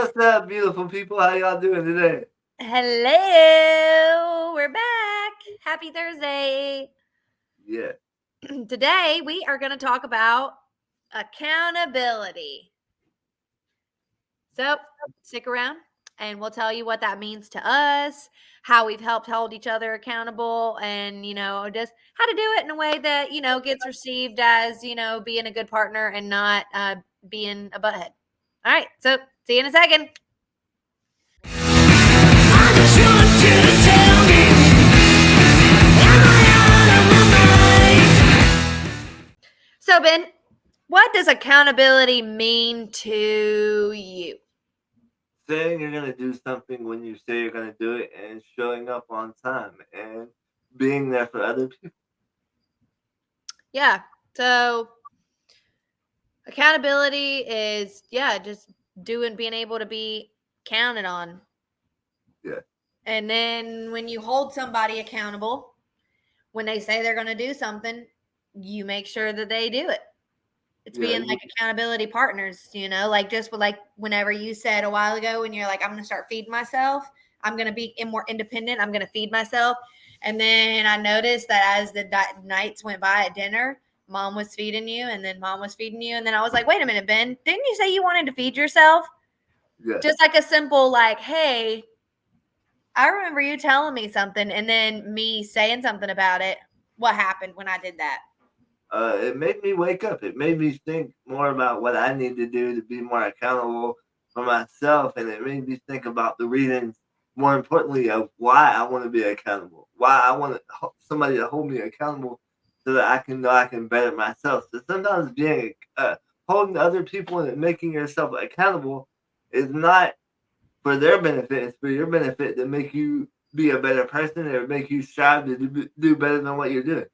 What's up, beautiful people? How y'all doing today? Hello, we're back. Happy Thursday. Yeah. Today we are going to talk about accountability. So, stick around and we'll tell you what that means to us, how we've helped hold each other accountable, and, just how to do it in a way that, gets received as, being a good partner and not being a butthead. All right. So, see you in a second. I just want you to tell me, am I out of my mind? So, Ben, what does accountability mean to you? Saying you're going to do something when you say you're going to do it and showing up on time and being there for other people. Yeah. So, accountability is, just being able to be counted on. Yeah. And then when you hold somebody accountable, when they say they're going to do something, you make sure that they do it. It's being like accountability partners, like just like whenever you said a while ago when you're like, I'm going to start feeding myself. I'm going to be more independent. I'm going to feed myself. And then I noticed that as the nights went by at dinner, mom was feeding you and then mom was feeding you. And then I was like, wait a minute, Ben, didn't you say you wanted to feed yourself? Yeah. Just like a simple, like, hey, I remember you telling me something and then me saying something about it. What happened when I did that? It made me wake up. It made me think more about what I need to do to be more accountable for myself. And it made me think about the reasons, more importantly, of why I want to be accountable, why I want somebody to hold me accountable so that I can know I can better myself. So sometimes being holding other people and making yourself accountable is not for their benefit, it's for your benefit to make you be a better person or make you strive to do better than what you're doing.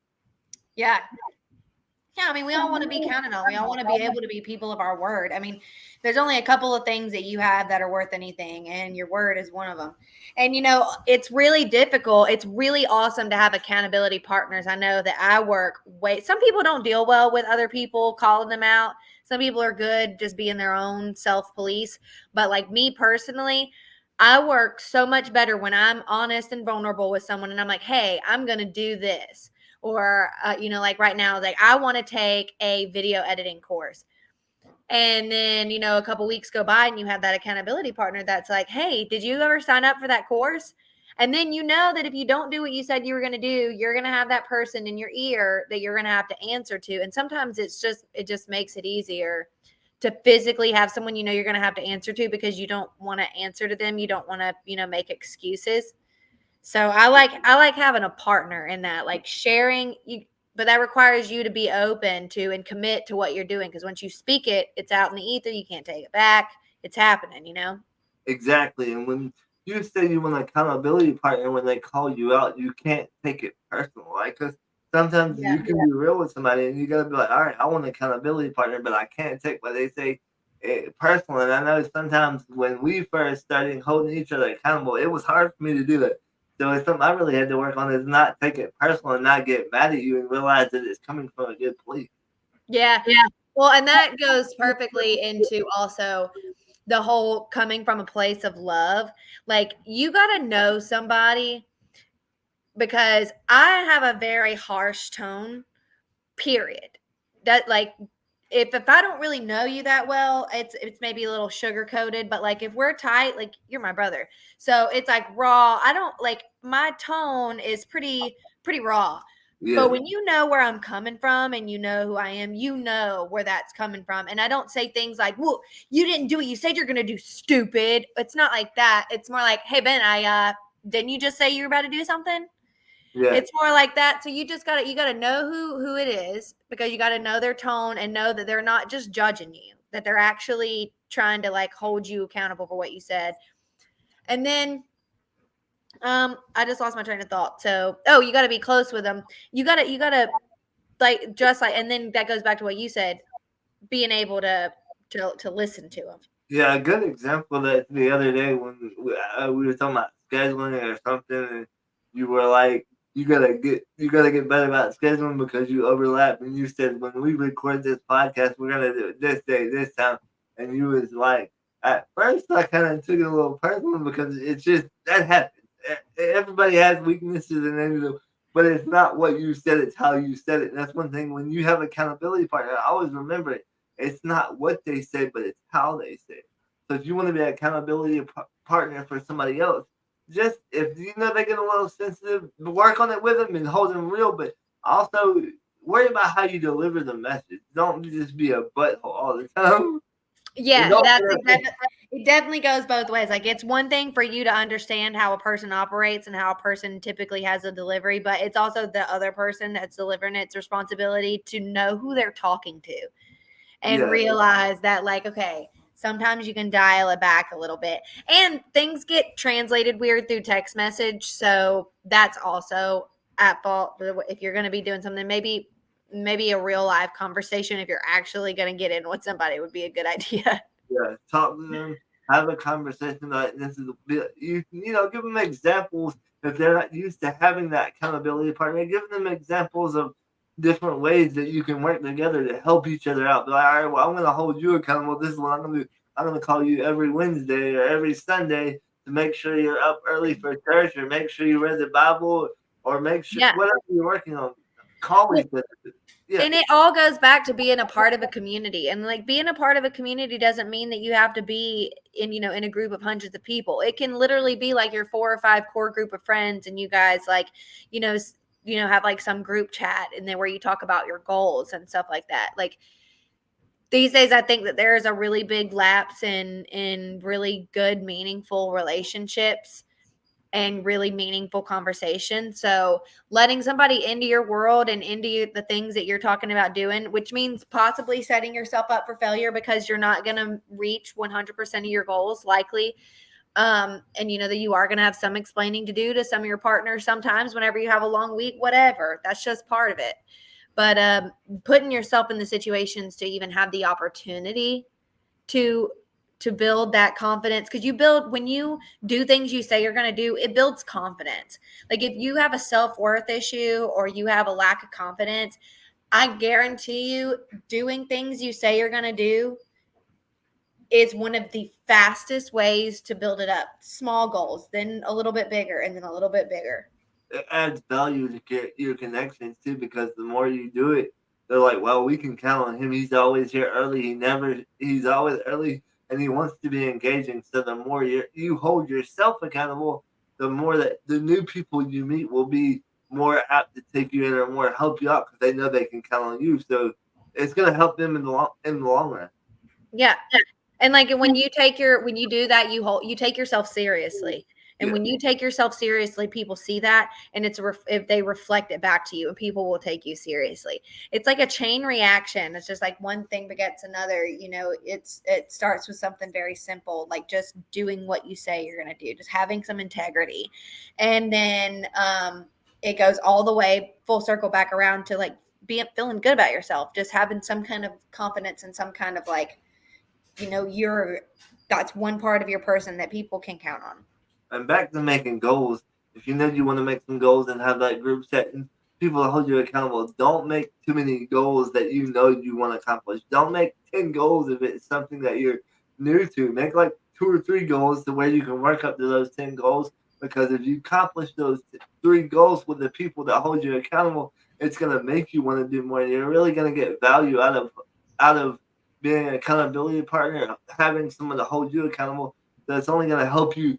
Yeah. Yeah, I mean, we all want to be counted on. We all want to be able to be people of our word. I mean, there's only a couple of things that you have that are worth anything, and your word is one of them. And, it's really difficult. It's really awesome to have accountability partners. I know that I work some people don't deal well with other people calling them out. Some people are good just being their own self police. But, like me personally, I work so much better when I'm honest and vulnerable with someone and I'm like, hey, I'm going to do this. Or, like right now, like I want to take a video editing course. And then, a couple weeks go by and you have that accountability partner that's like, hey, did you ever sign up for that course? And then you know that if you don't do what you said you were going to do, you're going to have that person in your ear that you're going to have to answer to. And sometimes it just makes it easier to physically have someone you're going to have to answer to because you don't want to answer to them. You don't want to, make excuses. So I like having a partner in that, like sharing you, but that requires you to be open to and commit to what you're doing. Because once you speak it, it's out in the ether. You can't take it back. It's happening. Exactly. And when you say you want an accountability partner, when they call you out, you can't take it personal, right? Because sometimes Yeah. you can be real with somebody and you got to be like, all right, I want an accountability partner, but I can't take what they say personal. And I know sometimes when we first started holding each other accountable, it was hard for me to do that. So it's something I really had to work on is not take it personal and not get mad at you and realize that it's coming from a good place. Yeah. Well, and that goes perfectly into also the whole coming from a place of love. Like you got to know somebody because I have a very harsh tone, period. That like if I don't really know you that well, it's maybe a little sugar coated, but like if we're tight, like you're my brother. So it's like raw. I don't like my tone is pretty raw. Yeah. But when you know where I'm coming from and you know who I am, you know where that's coming from. And I don't say things like, well, you didn't do what you said you're gonna do, stupid. It's not like that. It's more like, hey Ben, I didn't you just say you were about to do something? Yeah. It's more like that. So you gotta know who it is because you gotta know their tone and know that they're not just judging you, that they're actually trying to like hold you accountable for what you said. And then I just lost my train of thought. So you gotta be close with them. You gotta like just like and then that goes back to what you said, being able to listen to them. Yeah, a good example of that the other day when we were talking about scheduling or something, and you were like, you gotta get better about scheduling because you overlap. And you said when we record this podcast, we're gonna do it this day, this time, and you was like, at first I kind of took it a little personal because it's just that happens. Everybody has weaknesses and everything, but it's not what you said; it's how you said it. And that's one thing when you have accountability partner. I always remember it. It's not what they say, but it's how they say it. So if you want to be an accountability partner for somebody else, just if you know they get a little sensitive, work on it with them and hold them real. But also worry about how you deliver the message. Don't just be a butthole all the time. Yeah, that's exactly. It definitely goes both ways. Like it's one thing for you to understand how a person operates and how a person typically has a delivery, but it's also the other person that's delivering its responsibility to know who they're talking to and realize that, like, okay, sometimes you can dial it back a little bit. And things get translated weird through text message. So that's also at fault. If you're going to be doing something, maybe a real live conversation, if you're actually going to get in with somebody, would be a good idea. Yeah, talk to them, have a conversation. Like this is give them examples if they're not used to having that accountability partner. Give them examples of different ways that you can work together to help each other out. Be like, all right, well, I'm going to hold you accountable. This is what I'm going to do. I'm going to call you every Wednesday or every Sunday to make sure you're up early for church, or make sure you read the Bible, or make sure whatever you're working on. Call each other. Yeah. And it all goes back to being a part of a community. And like being a part of a community doesn't mean that you have to be in, in a group of hundreds of people. It can literally be like your 4 or 5 core group of friends, and you guys like, have like some group chat and then where you talk about your goals and stuff like that. Like these days, I think that there is a really big lapse in really good, meaningful relationships and really meaningful conversation. So letting somebody into your world and into the things that you're talking about doing, which means possibly setting yourself up for failure because you're not going to reach 100% of your goals likely. And that you are going to have some explaining to do to some of your partners sometimes whenever you have a long week, whatever. That's just part of it. But putting yourself in the situations to even have the opportunity to build that confidence, because when you do things you say you're going to do, it builds confidence. Like if you have a self-worth issue or you have a lack of confidence, I guarantee you doing things you say you're going to do is one of the fastest ways to build it up. Small goals, then a little bit bigger, and then a little bit bigger. It adds value to your connections too, because the more you do it, they're like, well, we can count on him. He's always here early. He's always early, and he wants to be engaging. So the more you hold yourself accountable, the more that the new people you meet will be more apt to take you in or more help you out because they know they can count on you. So it's going to help them in the long run. Yeah. And like when you do that, you take yourself seriously. And when you take yourself seriously, people see that, and if they reflect it back to you, and people will take you seriously. It's like a chain reaction. It's just like one thing begets another. It starts with something very simple, like just doing what you say you're going to do, just having some integrity, and then it goes all the way full circle back around to like feeling good about yourself, just having some kind of confidence and some kind of like, that's one part of your person that people can count on. And back to making goals. If you know you want to make some goals and have that group setting, people hold you accountable. Don't make too many goals that you know you want to accomplish. Don't make 10 goals if it's something that you're new to. Make like 2 or 3 goals to where you can work up to those 10 goals. Because if you accomplish those 3 goals with the people that hold you accountable, it's going to make you want to do more. You're really going to get value out of being an accountability partner, having someone to hold you accountable. That's only going to help you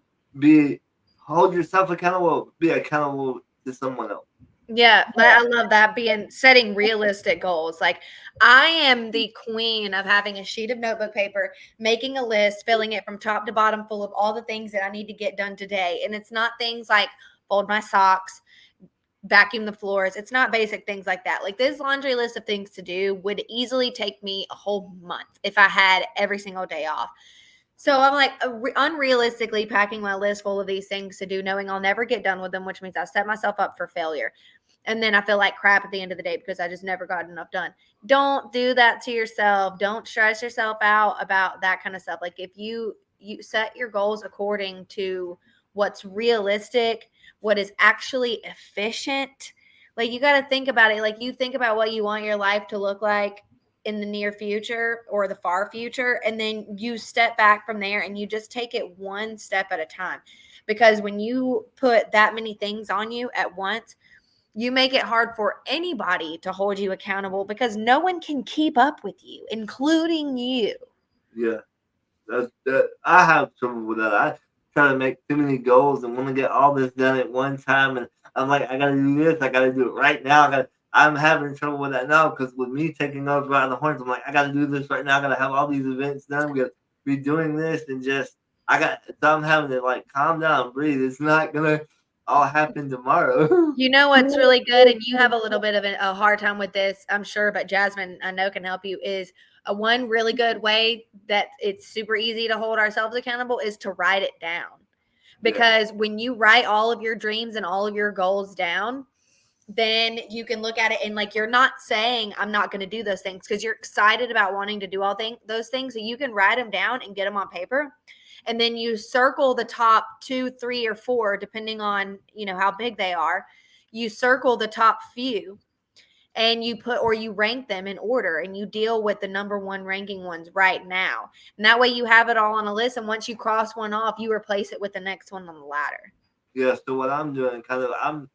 hold yourself accountable, be accountable to someone else. Yeah, I love that, setting realistic goals. Like I am the queen of having a sheet of notebook paper, making a list, filling it from top to bottom full of all the things that I need to get done today. And it's not things like fold my socks, vacuum the floors. It's not basic things like that. Like this laundry list of things to do would easily take me a whole month if I had every single day off. So I'm like unrealistically packing my list full of these things to do, knowing I'll never get done with them, which means I set myself up for failure. And then I feel like crap at the end of the day because I just never got enough done. Don't do that to yourself. Don't stress yourself out about that kind of stuff. Like if you set your goals according to what's realistic, what is actually efficient. Like you got to think about it. Like you think about what you want your life to look like. in the near future or the far future, and then you step back from there and you just take it one step at a time. Because when you put that many things on you at once, you make it hard for anybody to hold you accountable because no one can keep up with you, including you. Yeah, that. I have trouble with that. I try to make too many goals and want to get all this done at one time, and I'm like, I gotta do this. I gotta do it right now. I'm having trouble with that now because with me taking over by the horns, I'm like, I gotta do this right now. I gotta have all these events done. We gotta be doing this and just so I'm having to like calm down, breathe. It's not gonna all happen tomorrow. You know what's really good, and you have a little bit of a hard time with this, I'm sure, but Jasmine, I know, can help you, is a one really good way that it's super easy to hold ourselves accountable is to write it down. Because when you write all of your dreams and all of your goals down, then you can look at it and like you're not saying I'm not going to do those things because you're excited about wanting to do those things. So you can write them down and get them on paper. And then you circle the top 2, 3, or 4, depending on, how big they are. You circle the top few and you rank them in order and you deal with the number 1 ranking ones right now. And that way you have it all on a list. And once you cross one off, you replace it with the next one on the ladder. Yeah. So what I'm doing I'm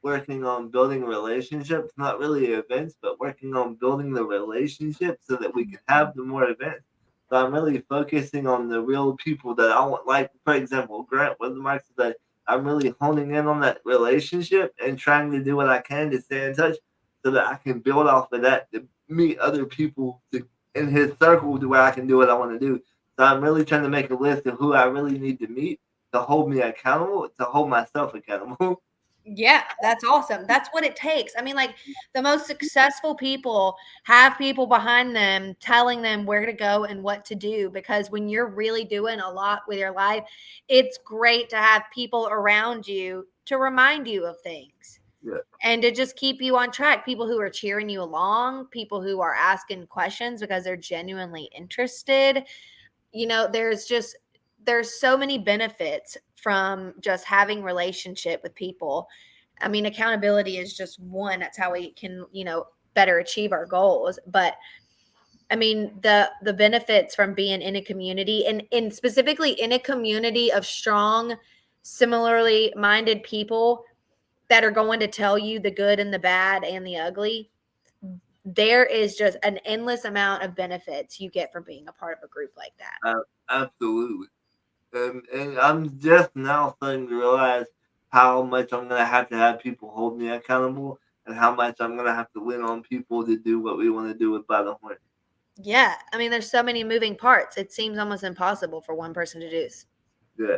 working on building relationships, not really events, but working on building the relationship so that we can have the more events. So I'm really focusing on the real people that I want. Like, for example, Grant with the Marks today. I'm really honing in on that relationship and trying to do what I can to stay in touch so that I can build off of that to meet other people in his circle to where I can do what I want to do. So I'm really trying to make a list of who I really need to meet to hold me accountable, to hold myself accountable. Yeah, that's awesome. That's what it takes. I mean, like the most successful people have people behind them telling them where to go and what to do. Because when you're really doing a lot with your life, it's great to have people around you to remind you of things. Yeah. And to just keep you on track. People who are cheering you along, people who are asking questions because they're genuinely interested. There's so many benefits from just having relationship with people. I mean, accountability is just one. That's how we can, better achieve our goals. But I mean, the benefits from being in a community and specifically in a community of strong, similarly minded people that are going to tell you the good and the bad and the ugly. There is just an endless amount of benefits you get from being a part of a group like that. Absolutely. And I'm just now starting to realize how much I'm gonna have to have people hold me accountable, and how much I'm gonna have to lean on people to do what we want to do with By the Horn. Yeah, I mean, there's so many moving parts. It seems almost impossible for one person to do. Yeah.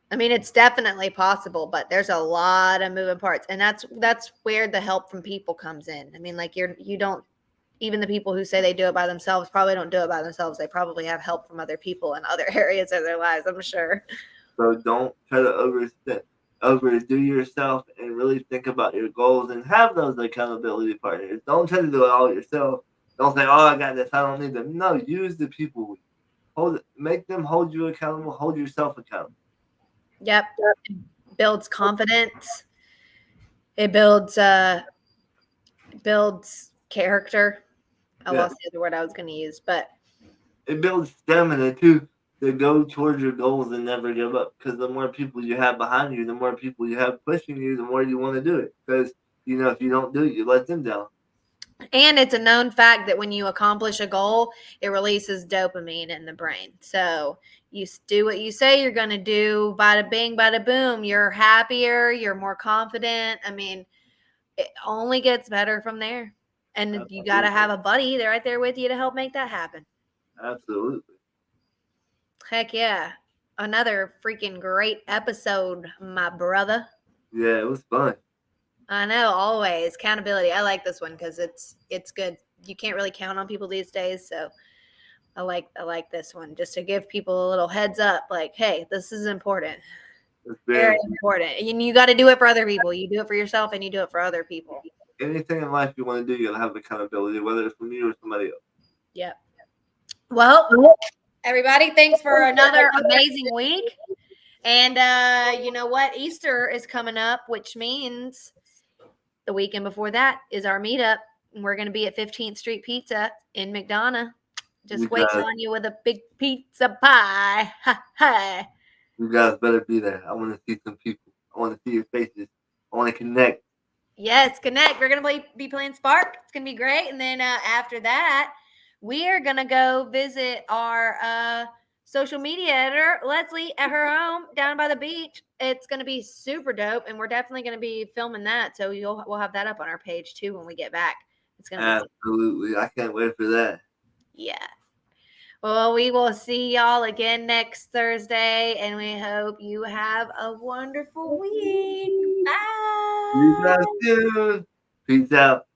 I mean, it's definitely possible, but there's a lot of moving parts, and that's where the help from people comes in. I mean, like you don't. Even the people who say they do it by themselves probably don't do it by themselves. They probably have help from other people in other areas of their lives, I'm sure. So don't try to overdo yourself and really think about your goals and have those accountability partners. Don't try to do it all yourself. Don't say, "Oh, I got this. I don't need them." No, use the people. Make them hold you accountable. Hold yourself accountable. Yep. It builds confidence. It builds character. I lost the other word I was going to use, but it builds stamina too to go towards your goals and never give up. Because the more people you have behind you, the more people you have pushing you, the more you want to do it. Because if you don't do it, you let them down. And it's a known fact that when you accomplish a goal, it releases dopamine in the brain. So you do what you say you're going to do, bada bing, bada boom. You're happier, you're more confident. I mean, it only gets better from there. And Absolutely. You got to have a buddy right there with you to help make that happen. Absolutely. Heck yeah. Another freaking great episode, my brother. Yeah, it was fun. I know, always. Accountability. I like this one because it's good. You can't really count on people these days, so I like this one just to give people a little heads up, like, hey, this is important. It's very important. And you got to do it for other people. You do it for yourself and you do it for other people. Anything in life you want to do, you got to have accountability, whether it's from you or somebody else. Yep. Well, everybody, thanks for another amazing week. And you know what? Easter is coming up, which means the weekend before that is our meetup. we're going to be at 15th Street Pizza in McDonough. Just You waiting guys, on you with a big pizza pie. Ha, ha. you guys better be there. I want to see some people. I want to see your faces. I want to connect. Yes, connect. We're going to be playing Spark. It's going to be great. And then after that, we are going to go visit our social media editor, Leslie, at her home down by the beach. It's going to be super dope. And we're definitely going to be filming that. So we'll have that up on our page too when we get back. It's going to be Absolutely. I can't wait for that. Yeah. Well, we will see y'all again next Thursday, and we hope you have a wonderful week. See you Bye. guys soon. Peace out.